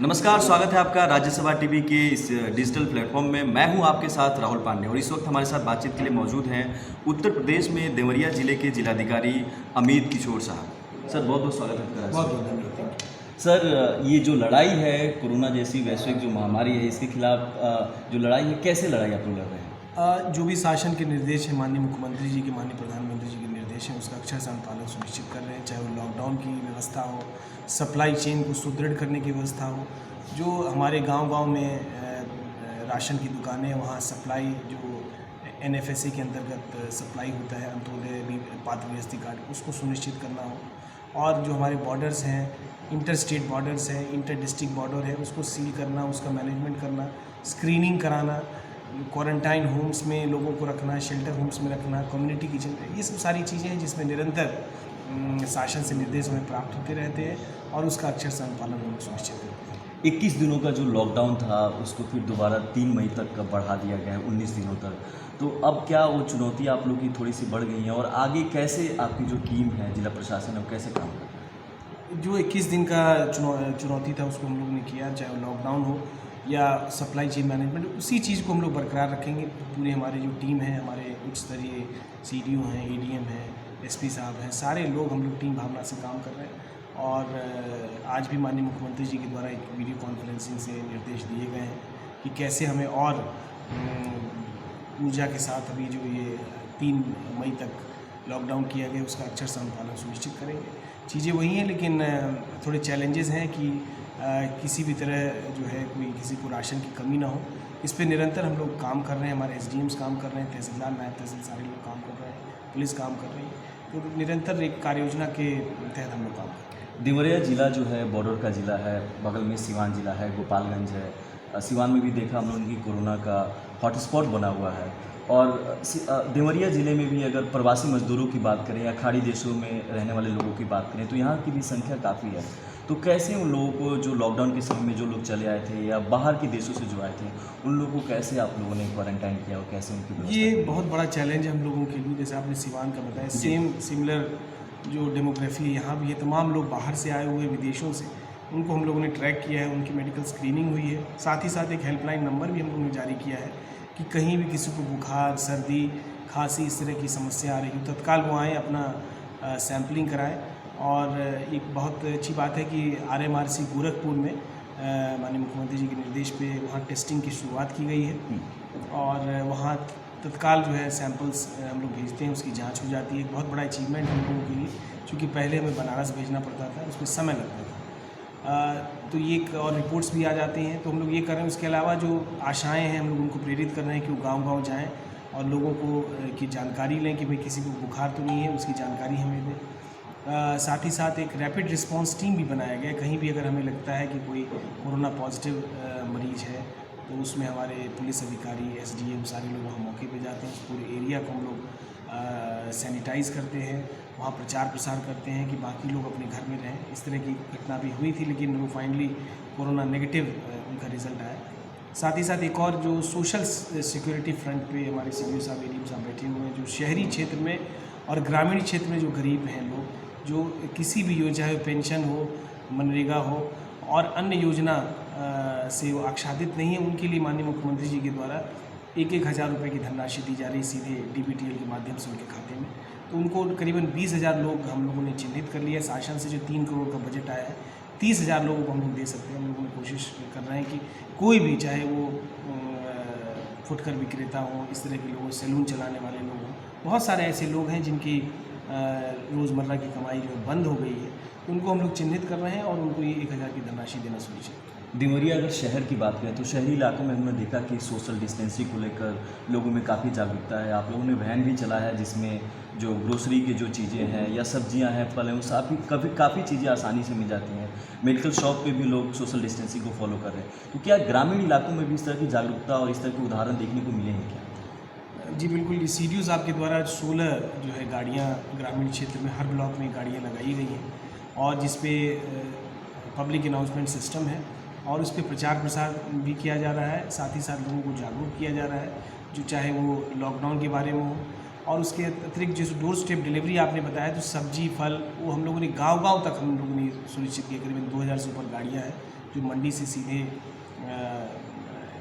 नमस्कार, स्वागत है आपका राज्यसभा टीवी के इस डिजिटल प्लेटफॉर्म में। मैं हूं आपके साथ राहुल पांडे और इस वक्त हमारे साथ बातचीत के लिए मौजूद हैं उत्तर प्रदेश में देवरिया जिले के जिलाधिकारी अमित किशोर साहब। सर, बहुत बहुत स्वागत है आपका। बहुत बहुत धन्यवाद। सर, ये जो लड़ाई है कोरोना जैसी वैश्विक जो महामारी है, इसके खिलाफ जो लड़ाई है, कैसे लड़ाई आप लोग लड़ रहे हैं? जो भी शासन के निर्देश हैं, माननीय मुख्यमंत्री जी के, माननीय प्रधानमंत्री जी के निर्देश हैं, उसका अक्षर अनुपालन सुनिश्चित कर रहे हैं। चाहे वो लॉकडाउन की व्यवस्था हो, सप्लाई चेन को सुदृढ़ करने की व्यवस्था हो, जो हमारे गांव-गांव में राशन की दुकानें, वहाँ सप्लाई जो NFSA के अंतर्गत सप्लाई होता है, अंत्योदय पात्र गृहस्थी कार्ड, उसको सुनिश्चित करना हो, और जो हमारे बॉर्डर्स हैं, इंटर स्टेट बॉर्डर्स हैं, इंटर डिस्ट्रिक्ट बॉर्डर है, उसको सील करना, उसका मैनेजमेंट करना, स्क्रीनिंग कराना, क्वारंटाइन होम्स में लोगों को रखना, शेल्टर होम्स में रखना, कम्युनिटी किचन, ये सब सारी चीज़ें हैं जिसमें निरंतर शासन से निर्देश हमें प्राप्त होते रहते हैं और उसका अक्षर से अनुपालन हम सुनिश्चित करते हैं। 21 दिनों का जो लॉकडाउन था उसको फिर दोबारा 3 मई तक का बढ़ा दिया गया है, 19 दिनों तक। तो अब क्या वो चुनौती आप लोग की थोड़ी सी बढ़ गई हैं और आगे कैसे आपकी जो टीम है जिला प्रशासन है वो कैसे काम कर रहा है? जो 21 दिन का चुनौती था उसको हम लोग ने किया, चाहे वो लॉकडाउन हो या सप्लाई चेन मैनेजमेंट, उसी चीज़ को हम लोग बरकरार रखेंगे। पूरी हमारी जो टीम है, हमारे उच्च स्तरीय CDO हैं, ADM हैं, SP साहब हैं, सारे लोग हम लोग टीम भावना से काम कर रहे हैं। और आज भी माननीय मुख्यमंत्री जी के द्वारा एक वीडियो कॉन्फ्रेंसिंग से निर्देश दिए गए हैं कि कैसे हमें और ऊर्जा के साथ अभी जो ये 3 मई तक लॉकडाउन किया गया उसका अक्षर से अनुपालन सुनिश्चित करेंगे। चीज़ें वही हैं, लेकिन थोड़े चैलेंजेस हैं कि किसी भी तरह जो है कोई किसी को राशन की कमी ना हो। इस पे निरंतर हम लोग काम कर रहे हैं, हमारे SDMs काम कर रहे हैं, तहसीलदार, नायब तहसील सारे लोग काम कर रहे हैं, पुलिस काम कर रही है। तो निरंतर एक कार्य योजना के तहत हम लोग काम कर रहे हैं। देवरिया जिला जो है बॉर्डर का ज़िला है, बगल में सिवान ज़िला है, गोपालगंज है। सिवान में भी देखा हम लोगों की कोरोना का हॉटस्पॉट बना हुआ है। और देवरिया ज़िले में भी अगर प्रवासी मजदूरों की बात करें या खाड़ी देशों में रहने वाले लोगों की बात करें तो यहाँ की भी संख्या काफ़ी है। तो कैसे उन लोगों को जो लॉकडाउन के समय में जो लोग चले आए थे या बाहर के देशों से जो आए थे, उन लोगों को कैसे आप लोगों ने क्वारंटाइन किया और कैसे उनकी व्यवस्था ये की? बहुत बड़ा चैलेंज है हम लोगों के लिए। जैसे आपने सिवान का बताया, सिमिलर जो डेमोग्राफी है यहाँ भी है, तमाम लोग बाहर से आए हुए विदेशों से, उनको हम लोगों ने ट्रैक किया है, उनकी मेडिकल स्क्रीनिंग हुई है। साथ ही साथ एक हेल्पलाइन नंबर भी हम लोगों ने जारी किया है कि कहीं भी किसी को बुखार, सर्दी, खांसी, इस तरह की समस्या आ रही हो, तत्काल वो आएँ, अपना सैम्पलिंग कराएं। और एक बहुत अच्छी बात है कि RMRC गोरखपुर में माननीय मुख्यमंत्री जी के निर्देश पे वहाँ टेस्टिंग की शुरुआत की गई है और वहाँ तत्काल जो है सैंपल्स हम लोग भेजते हैं, उसकी जांच हो जाती है। एक बहुत बड़ा अचीवमेंट हम लोगों के लिए, क्योंकि पहले हमें बनारस भेजना पड़ता था, उसमें समय लगता था। तो ये और रिपोर्ट्स भी आ जाती हैं, तो हम लोग ये कर रहे हैं। उसके अलावा जो आशाएँ हैं, हम लोग उनको प्रेरित कर रहे हैं कि वो गाँव-गाँव जाएँ और लोगों को की जानकारी लें कि भाई किसी को बुखार तो नहीं है, उसकी जानकारी हमें दें। साथ ही साथ एक रैपिड रिस्पांस टीम भी बनाया गया है। कहीं भी अगर हमें लगता है कि कोई कोरोना पॉजिटिव मरीज़ है तो उसमें हमारे पुलिस अधिकारी, SDM सारे लोग वहाँ मौके पे जाते हैं। उस पूरे एरिया को हम लोग सैनिटाइज़ करते हैं, वहाँ प्रचार प्रसार करते हैं कि बाकी लोग अपने घर में रहें। इस तरह की घटना भी हुई थी, लेकिन वो फाइनली कोरोना नेगेटिव उनका रिज़ल्ट आया। साथ ही साथ एक और जो सोशल सिक्योरिटी फ्रंट पे हमारे CDO साहब, ADM साहब बैठे हुए हैं, जो शहरी क्षेत्र में और ग्रामीण क्षेत्र में जो गरीब हैं लोग, जो किसी भी योजना, चाहे पेंशन हो, मनरेगा हो और अन्य योजना से वो आच्छादित नहीं है, उनके लिए माननीय मुख्यमंत्री जी के द्वारा 1-1 हज़ार रुपये की धनराशि दी जा रही है सीधे DBTL के माध्यम से उनके खाते में। तो उनको करीबन 20,000 लोग हम लोगों ने चिन्हित कर लिया है। शासन से जो 3 करोड़ का बजट आया है, 30,000 लोगों को हम लोग दे सकते हैं। हम लोगों ने कोशिश कर रहे हैं कि कोई भी, चाहे वो फुटकर विक्रेता हो, इस तरह के लोग, सैलून चलाने वाले लोग हों, बहुत सारे ऐसे लोग हैं जिनकी रोज़मर्रा की कमाई जो है बंद हो गई है, उनको हम लोग चिन्हित कर रहे हैं और उनको ये 1,000 की धनराशि देना सुनिश्चित। देवरिया अगर शहर की बात करें तो शहरी इलाकों में हमने देखा कि सोशल डिस्टेंसिंग को लेकर लोगों में काफ़ी जागरूकता है। आप लोगों ने वैन भी चलाया है जिसमें जो ग्रोसरी की जो चीज़ें हैं या सब्जियां हैं, फल हैं, वो काफ़ी चीज़ें आसानी से मिल जाती हैं। मेडिकल शॉप पे भी लोग सोशल डिस्टेंसिंग को फॉलो कर रहे हैं। तो क्या ग्रामीण इलाकों में भी इस तरह की जागरूकता और इस तरह के उदाहरण देखने को मिले हैं क्या? जी बिल्कुल, ये CDO साहब के द्वारा 16 जो है गाड़ियाँ ग्रामीण क्षेत्र में हर ब्लॉक में गाड़ियाँ लगाई गई हैं और जिस पे पब्लिक अनाउंसमेंट सिस्टम है और उस पर प्रचार प्रसार भी किया जा रहा है। साथ ही साथ लोगों को जागरूक किया जा रहा है, जो चाहे वो लॉकडाउन के बारे में हो और उसके अतिरिक्त जो डोर स्टेप डिलीवरी आपने बताया, तो सब्जी, फल, वो हम लोगों ने गांव-गांव तक हम लोगों ने सुनिश्चित किया। करीबन 2000 से ऊपर गाड़ियाँ हैं जो मंडी से सीधे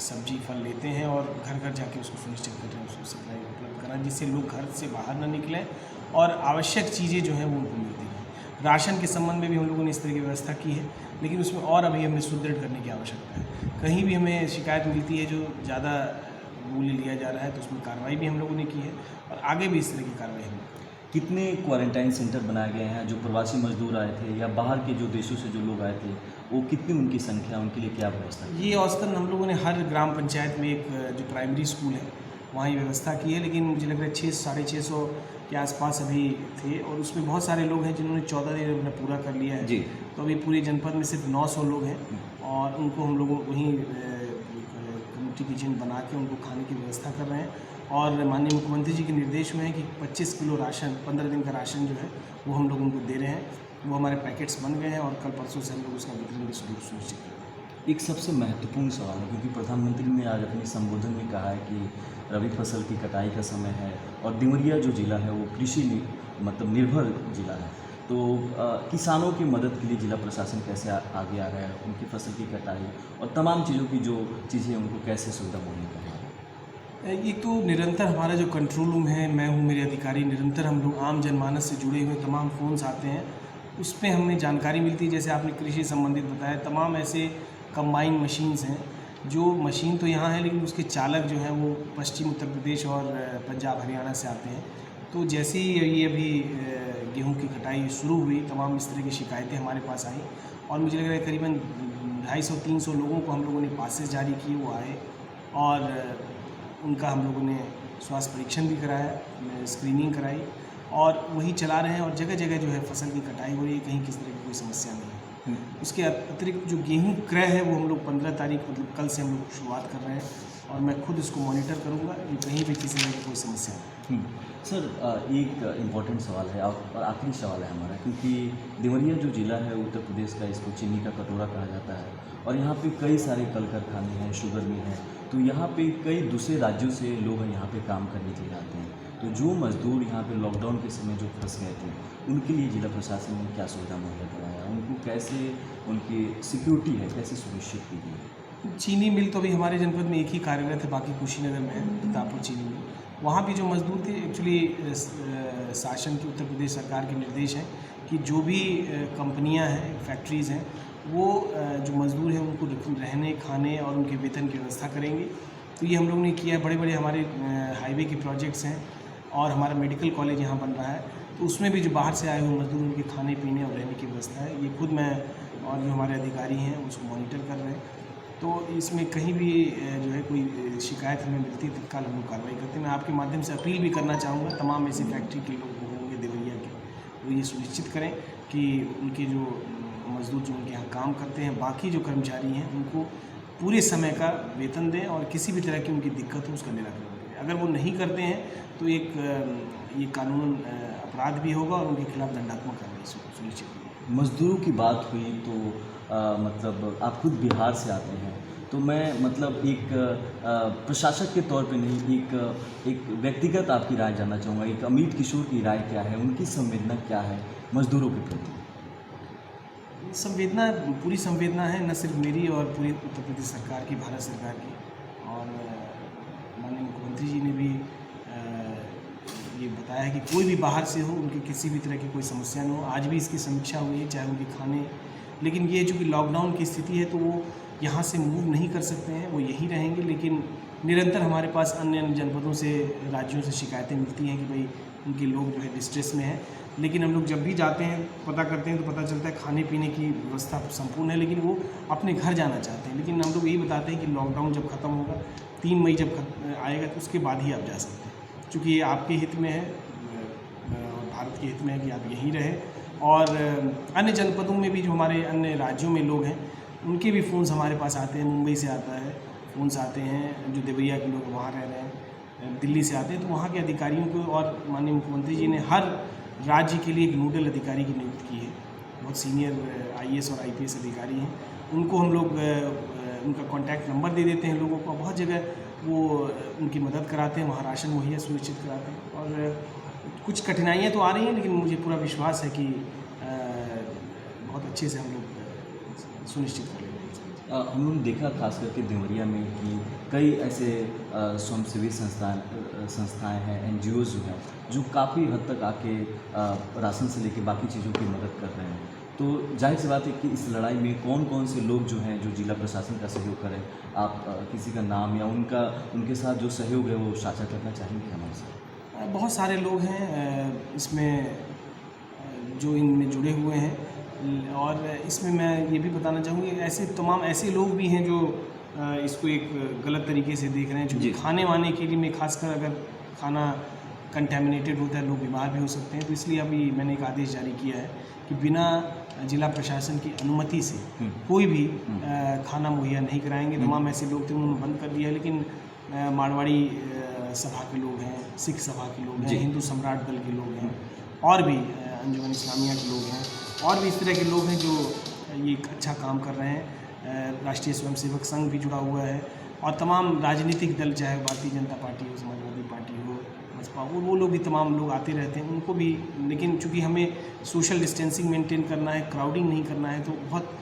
सब्जी फल लेते हैं और घर घर जाके उसको सुनिश्चित कर रहे हैं, उसको सप्लाई उपलब्ध कराएं, जिससे लोग घर से बाहर ना निकलें और आवश्यक चीज़ें जो हैं वो उनको मिलती हैं। राशन के संबंध में भी हम लोगों ने इस तरह की व्यवस्था की है, लेकिन उसमें और अभी हमें सुदृढ़ करने की आवश्यकता है। कहीं भी हमें शिकायत मिलती है जो ज़्यादा मूल्य लिया जा रहा है तो उसमें कार्रवाई भी हम लोगों ने की है और आगे भी इस तरह की कार्रवाई हम कितने क्वारंटाइन सेंटर बनाए गए हैं? जो प्रवासी मजदूर आए थे या बाहर के जो देशों से जो लोग आए थे, वो कितनी उनकी संख्या, उनके लिए क्या व्यवस्था की? ये औसतन हम लोगों ने हर ग्राम पंचायत में एक जो प्राइमरी स्कूल है वहाँ ये व्यवस्था की है, लेकिन मुझे लग रहा है 600-650 के आसपास अभी थे और उसमें बहुत सारे लोग हैं जिन्होंने 14 दिन अपना पूरा कर लिया है। जी। तो अभी पूरे जनपद में सिर्फ 900 लोग हैं और उनको हम लोग वहीं कम्युनिटी किचन बना के उनको खाने की व्यवस्था कर रहे हैं और माननीय मुख्यमंत्री जी के निर्देश में है कि 25 किलो राशन 15 दिन का राशन जो है वो हम लोग उनको दे रहे हैं। वो हमारे पैकेट्स बन गए हैं और कल परसों से हम लोग उसका वितरण भी सुनिश्चित कर रहे हैं। एक सबसे महत्वपूर्ण सवाल है, क्योंकि प्रधानमंत्री ने आज अपने संबोधन में कहा है कि रबी फसल की कटाई का समय है और देवरिया जो ज़िला है वो कृषि मतलब निर्भर ज़िला है। तो किसानों की मदद के लिए जिला प्रशासन कैसे आगे आ रहा है, उनकी फसल की कटाई और तमाम चीज़ों की जो चीज़ें उनको कैसे सुविधा मुहैया कर रहा है? ये तो निरंतर हमारा जो कंट्रोल रूम है, मैं हूँ, मेरे अधिकारी, निरंतर हम लोग आम जनमानस से जुड़े हुए तमाम फ़ोन्स आते हैं, उसमें हमें जानकारी मिलती है। जैसे आपने कृषि संबंधित बताया, तमाम ऐसे कंबाइन मशीन्स हैं जो मशीन तो यहाँ है लेकिन उसके चालक जो हैं वो पश्चिम उत्तर प्रदेश और पंजाब हरियाणा से आते हैं। तो जैसे ही ये अभी गेहूं की कटाई शुरू हुई, तमाम इस तरह की शिकायतें हमारे पास आई और मुझे लग रहा है करीबन 250-300 लोगों को हम लोगों ने पासेस जारी किए, वो आए और उनका हम लोगों ने स्वास्थ्य परीक्षण भी कराया, स्क्रीनिंग कराई और वही चला रहे हैं और जगह जगह जो है फसल की कटाई हो रही है, कहीं किसी तरह की कोई समस्या नहीं है। उसके अतिरिक्त जो गेहूं क्रय है वो हम लोग 15 तारीख मतलब कल से हम लोग शुरुआत कर रहे हैं और मैं खुद इसको मॉनिटर करूंगा कि कहीं भी किसी तरह की कोई समस्या नहीं। सर, एक इम्पॉर्टेंट सवाल है और आखिरी सवाल है हमारा, क्योंकि देवरिया जो ज़िला है उत्तर प्रदेश का, इसको चीनी का कटोरा कहा जाता है और यहाँ पे कई सारे कल कारखाने हैं, शुगर मिल है, तो यहाँ पे कई दूसरे राज्यों से लोग यहाँ पे काम करने के लिए आते हैं। तो जो मज़दूर यहाँ पे लॉकडाउन के समय जो फंस गए थे, उनके लिए जिला प्रशासन ने क्या सुविधा मुहैया कराया, उनको कैसे, उनकी सिक्योरिटी है कैसे सुनिश्चित की गई? चीनी मिल तो अभी हमारे जनपद में एक ही कार्यरत है, बाकी कुशीनगर में है प्रतापपुर चीनी मिल। वहाँ भी जो मजदूर थे, एक्चुअली शासन की, उत्तर प्रदेश सरकार के निर्देश हैं कि जो भी कंपनियाँ हैं, फैक्ट्रीज़ हैं, वो जो मज़दूर हैं उनको रहने, खाने और उनके वेतन की व्यवस्था करेंगे। तो ये हम लोग ने किया है। बड़े बड़े हमारे हाईवे के प्रोजेक्ट्स हैं और हमारा मेडिकल कॉलेज यहाँ बन रहा है, तो उसमें भी जो बाहर से आए हुए मजदूर, उनके खाने पीने और रहने की व्यवस्था है। ये खुद मैं और जो हमारे अधिकारी हैं उसको मॉनिटर कर रहे हैं। तो इसमें कहीं भी जो है कोई शिकायत हमें मिलती है तत्काल हम लोग कार्रवाई करते हैं। मैं आपके माध्यम से अपील भी करना चाहूँगा तमाम ऐसे फैक्ट्री के लोग होंगे देवरिया के, वो ये सुनिश्चित करें कि उनके जो मजदूर जो उनके यहाँ काम करते हैं, बाकी जो कर्मचारी हैं, उनको पूरे समय का वेतन दें और किसी भी तरह की उनकी दिक्कत हो उसका निराकरण करें। अगर वो नहीं करते हैं तो ये कानून अपराध भी होगा और उनके खिलाफ दंडात्मक कार्रवाई सुनिश्चित होगी। मज़दूरों की बात हुई तो मतलब आप खुद बिहार से आते हैं, तो मैं मतलब एक प्रशासक के तौर पे नहीं, एक व्यक्तिगत आपकी राय जानना चाहूँगा। एक अमित किशोर की राय क्या है, उनकी संवेदना क्या है मज़दूरों के प्रति? संवेदना, पूरी संवेदना है, न सिर्फ मेरी और पूरी उत्तर प्रदेश सरकार की, भारत सरकार की। और माननीय मुख्यमंत्री जी ने भी ये बताया है कि कोई भी बाहर से हो, उनकी किसी भी तरह की कोई समस्या न हो। आज भी इसकी समीक्षा हुई है, चाहे उनके खाने, लेकिन ये जो कि लॉकडाउन की स्थिति है तो वो यहाँ से मूव नहीं कर सकते हैं, वो यहीं रहेंगे। लेकिन निरंतर हमारे पास अन्य जनपदों से, राज्यों से शिकायतें मिलती हैं कि भाई उनके लोग जो है डिस्ट्रेस में हैं। लेकिन हम लोग जब भी जाते हैं, पता करते हैं, तो पता चलता है खाने पीने की व्यवस्था संपूर्ण है, लेकिन वो अपने घर जाना चाहते हैं। लेकिन हम लोग यही बताते हैं कि लॉकडाउन जब ख़त्म होगा, 3 मई जब आएगा, तो उसके बाद ही आप जा सकते हैं, क्योंकि ये आपके हित में है और भारत के हित में है कि आप यहीं रहें। और अन्य जनपदों में भी जो हमारे अन्य राज्यों में लोग हैं, उनके भी फ़ोन्स हमारे पास आते हैं। मुंबई से आता है फ़ोन्स आते हैं, जो देवरिया के लोग वहाँ रह रहे हैं, दिल्ली से आते हैं। तो वहाँ के अधिकारियों को, और माननीय मुख्यमंत्री जी ने हर राज्य के लिए एक नोडल अधिकारी की नियुक्ति की है, बहुत सीनियर IAS और IPS अधिकारी हैं। उनको हम लोग उनका कॉन्टैक्ट नंबर दे देते हैं लोगों को, बहुत जगह वो उनकी मदद कराते हैं, वहाँ राशन मुहैया सुनिश्चित कराते हैं। और कुछ कठिनाइयाँ तो आ रही हैं, लेकिन मुझे पूरा विश्वास है कि बहुत अच्छे से हम लोग सुनिश्चित कर लेंगे। हम लोगों ने देखा खास करके देवरिया में कि कई ऐसे स्वयंसेवी संस्थाएं हैं, NGOs जो हैं, जो काफ़ी हद तक आके राशन से लेके बाकी चीज़ों की मदद कर रहे हैं। तो जाहिर सी बात है कि इस लड़ाई में कौन कौन से लोग जो हैं जो जिला प्रशासन का सहयोग करें, आप किसी का नाम या उनके साथ जो सहयोग है वो साझा करना चाहेंगे हमारे साथ? बहुत सारे लोग हैं इसमें जो इनमें जुड़े हुए हैं, और इसमें मैं ये भी बताना चाहूँगी ऐसे तमाम ऐसे लोग भी हैं जो इसको एक गलत तरीके से देख रहे हैं, क्योंकि खाने वाने के लिए में खासकर अगर खाना कंटेमिनेटेड होता है लोग बीमार भी हो सकते हैं। तो इसलिए अभी मैंने एक आदेश जारी किया है कि बिना जिला प्रशासन की अनुमति से कोई भी खाना मुहैया नहीं कराएंगे। तमाम ऐसे लोग थे उन्होंने बंद कर दिया है, लेकिन मारवाड़ी सभा के लोग हैं, सिख सभा के लोग हैं, हिंदू सम्राट दल के लोग हैं, और भी अंजुमन इस्लामिया के लोग हैं, और भी इस तरह के लोग हैं जो ये एक अच्छा काम कर रहे हैं। राष्ट्रीय स्वयंसेवक संघ भी जुड़ा हुआ है, और तमाम राजनीतिक दल, चाहे भारतीय जनता पार्टी हो, समाजवादी पार्टी हो, बसपा, वो लोग भी, तमाम लोग आते रहते हैं, उनको भी। लेकिन चूँकि हमें सोशल डिस्टेंसिंग मेंटेन करना है, क्राउडिंग नहीं करना है, तो बहुत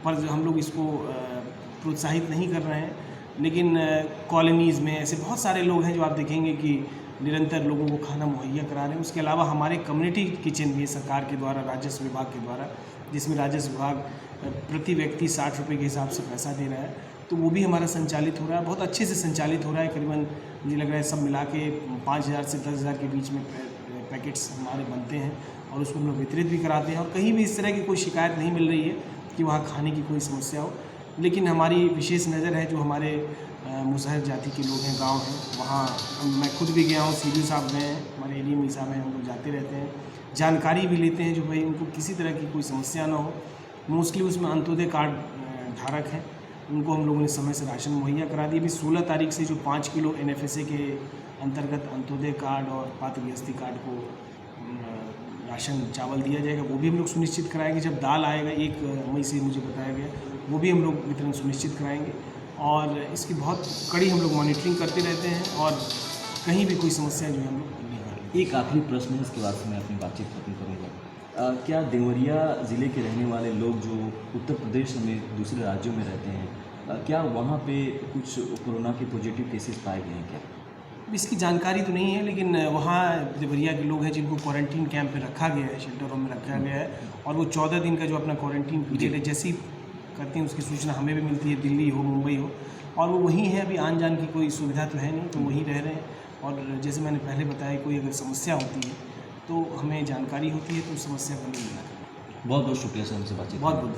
पर हम लोग इसको प्रोत्साहित नहीं कर रहे हैं। लेकिन कॉलोनीज़ में ऐसे बहुत सारे लोग हैं जो आप देखेंगे कि निरंतर लोगों को खाना मुहैया करा रहे हैं। उसके अलावा हमारे कम्युनिटी किचन भी सरकार के द्वारा, राजस्व विभाग के द्वारा, जिसमें राजस्व विभाग प्रति व्यक्ति 60 रुपये के हिसाब से पैसा दे रहा है, तो वो भी हमारा संचालित हो रहा है, बहुत अच्छे से संचालित हो रहा है। करीबन मुझे लग रहा है सब मिला के 5,000 से 10,000 के बीच में पैकेट्स हमारे बनते हैं, और उसको हम लोग वितरित भी कराते हैं। और कहीं भी इस तरह की कोई शिकायत नहीं मिल रही है कि वहाँ खाने की कोई समस्या हो। लेकिन हमारी विशेष नज़र है जो हमारे मुसहर जाति के लोग हैं, गांव हैं, वहाँ मैं खुद भी गया हूँ, सीडी साहब गए हैं, हमारे एडीएम साहब हैं, हम लोग जाते रहते हैं, जानकारी भी लेते हैं जो भाई उनको किसी तरह की कोई समस्या ना हो। मोस्टली उसमें अंत्योदय कार्ड धारक हैं, उनको हम लोगों ने समय से राशन मुहैया करा दिया। अभी 16 तारीख से जो 5 किलो NFSA के अंतर्गत अंत्योदय कार्ड और पात्र गृहस्थी कार्ड को राशन चावल दिया जाएगा, वो भी हम लोग सुनिश्चित कराएंगे। जब दाल आएगा 1 मई से मुझे बताया गया, वो भी हम लोग वितरण सुनिश्चित कराएंगे। और इसकी बहुत कड़ी हम लोग मॉनिटरिंग करते रहते हैं, और कहीं भी कोई समस्या जो है हम लोग नहीं कर रहे। एक आखिरी प्रश्न है, इसके बाद से मैं अपनी बातचीत खत्म करूँगा। क्या देवरिया ज़िले के रहने वाले लोग जो उत्तर प्रदेश में दूसरे राज्यों में रहते हैं, क्या वहाँ पे कुछ कोरोना के पॉजिटिव केसेस पाए गए हैं क्या? इसकी जानकारी तो नहीं है, लेकिन वहाँ देवरिया के लोग हैं जिनको क्वारंटीन कैंप में रखा गया है, शेल्टरों में रखा गया है, और वो 14 दिन का जो अपना क्वारंटीन पीरियड है, जैसी करते हैं उसकी सूचना हमें भी मिलती है, दिल्ली हो, मुंबई हो, और वो वहीं है। अभी आन जान की कोई सुविधा तो है नहीं, तो वहीं रह रहे हैं। और जैसे मैंने पहले बताया, कोई अगर समस्या होती है तो हमें जानकारी होती है, तो उस समस्या का निदान करना। बहुत बहुत शुक्रिया सर, हमसे बातचीत। बहुत बहुत